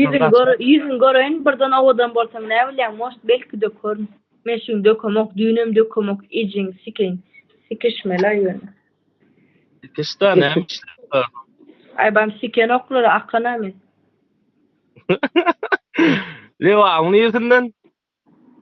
Yüzün göreýän birden awadan bolsam näme bilýän, most belki dökörüm. Men şuň dökemok, düýnem dökemok, ijiň, sikiň, sikişmeler ýöne. Sikişde näme işler? Ay bam siken oklary akana men. Lewa anlýarsynden?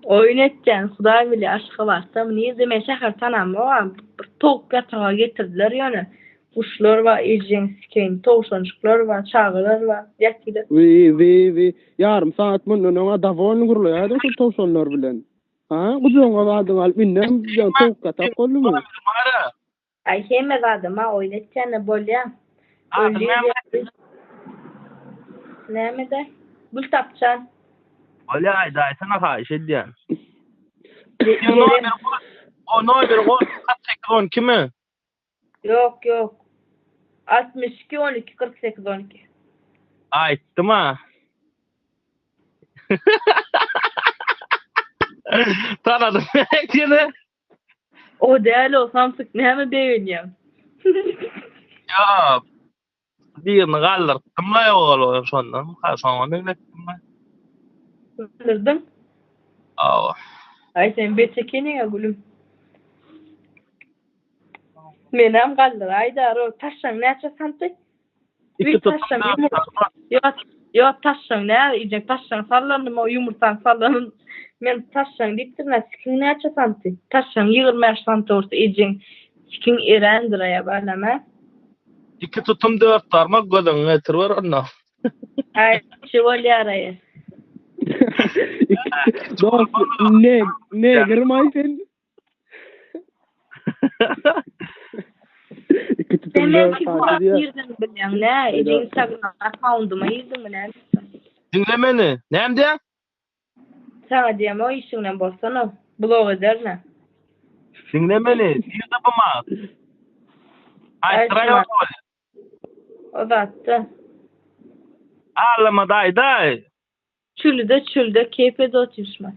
Oyun etken, Hudaý bilir aşky barsam, niýe men şäher tanamam, bir tok gataga getirdiler ýöne. Kuşlar var, ijiň, siken, towşançyklar var, çağılar var, ýetdi. Vi, yarım saat mundan ona davon gurulýar şu towşanlar bilen. Ha, gujoňa badyň alyp innem, ýa tok gata golmy? Ay hemme badyma oyun etken bolýar. Näme de? Gül tapçan. Olay da sana haýyş edýän. Yerim. O nomer o tekrar kimi? Yok. 62 12 48 12. Aýtdyma. Tanadym ekene. O däl o Samsung näme beýenýär. Ya. Birini galdyrdım la ýol şondan. Haşama bekletdim. Bildirdim. Awa. Ay sen beçekeniňe gülüm. Menem galdyr aýdar o taşşaň näçe santy? İki taşşaň Yok taşşaň näme ijek taşşaň sallandymy o ýumurtaň sallanyn. Men taşşaň dipdirnä sikiň näçe santy? Taşşaň 20 santy bolsa ijek sikiň erendir aýa balama. İki tutum 4 tarmak gödüň getir ber onda. Ay şebolýar aýa. Dost, ne girmay sen? İki tutum Demek ki dört bu saat diye. yerden bilýän nä? Instagram account'uma ýerdim näme? Dinle meni. Näme diýen? Sana diýem o işiňden bolsana, blog ederler. Dinle meni. Ýerde bama. Aýtraýar. O da attı. Ağlama daýdy. Çölde keyfe oturma.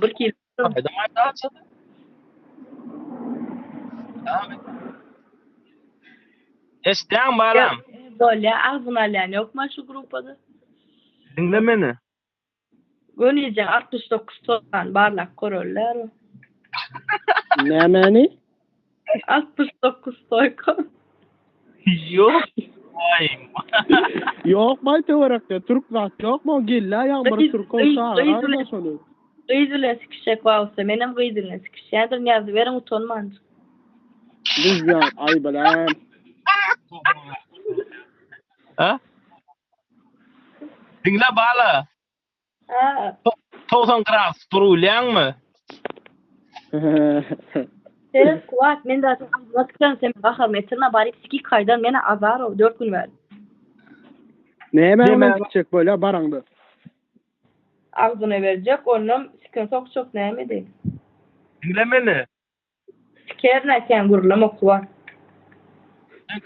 Bir kilo. Esden balam. Böyle ağzına lan yok mu şu grupada? Dinle meni. Gönülecek 69 topan barlak korollar. Nämäni? 69 toykon. Yok. Ay. Yok bay teorekte Türk zat yok mu? Gilla ýağmur Türk olsa. Gıyzıla sikişek varsa benim gıyzıla sikişedir yazı verin utanmaz. Biz ya ay balam. Ha? Dinle bala. Ha. 90 gras durulýanmy? Sen kuat men de vakitden sen bahar metrine bari 2 kaydan meni azar o 4 gün verdi. Näme çek böyle barandı. Ağzına verecek onun sikin çok näme değil. Dinle meni. Sikerle sen gurulama kuat.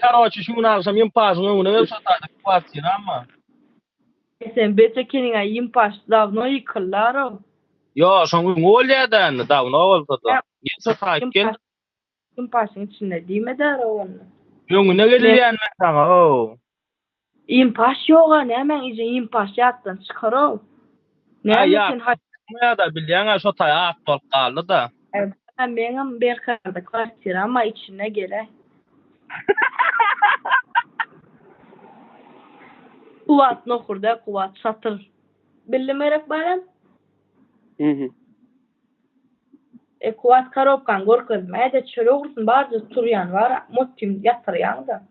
Karoçy şunu alsam ýem pasyny onu satady kuat ama. Sen betekeniňe ýympaş davno ýykyllar o. Yo, şoňa golýadan davno bolsa da. Ýetse taýken. Ýympaşyň içinde diýme der onu. Ýöňüne gelýän sana o. Ýympaş ýoga näme iýe ýympaş ýatdan çykar o. Näme sen hayda da bilýän şo taýat bolup galdy da. Benim Berkar'da kvartira ama içine gele. Kuvat nokurda kuvat satır. Bilmemek baran. Kuvat karopkan gorkuz. Mäde çöre olursun bazı turyan var. Motim yatıryan da.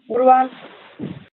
Urvan